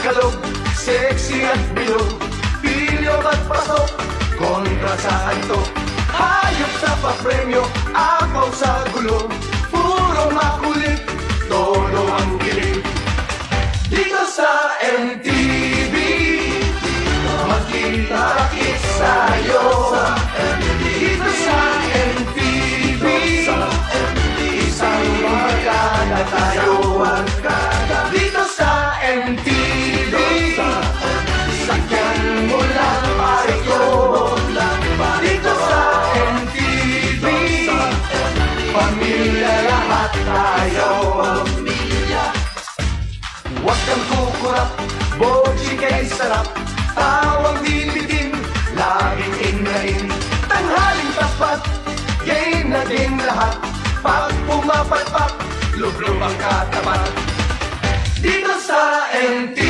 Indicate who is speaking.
Speaker 1: kalog, sexy at bilog, pilyo at pasok, kontra sa antok. Hayop sa papremyo, apaw sa gulo, puro makulit, todo ang gilig. Dito sa MTV, magkita-kit sa'yo. Dito sa MTV, isang magkada tayo. Dito sa MTV, sakyan mo lang pare ko. Dito sa MTV, pamilya lahat tayo. Huwag kang kukurap, bochi kay sarap, tawang dibitin, laging in na in. Tanghaling tapat, game na game lahat, pag pumapalpak, lublob ang katapat. Dito sa MTV,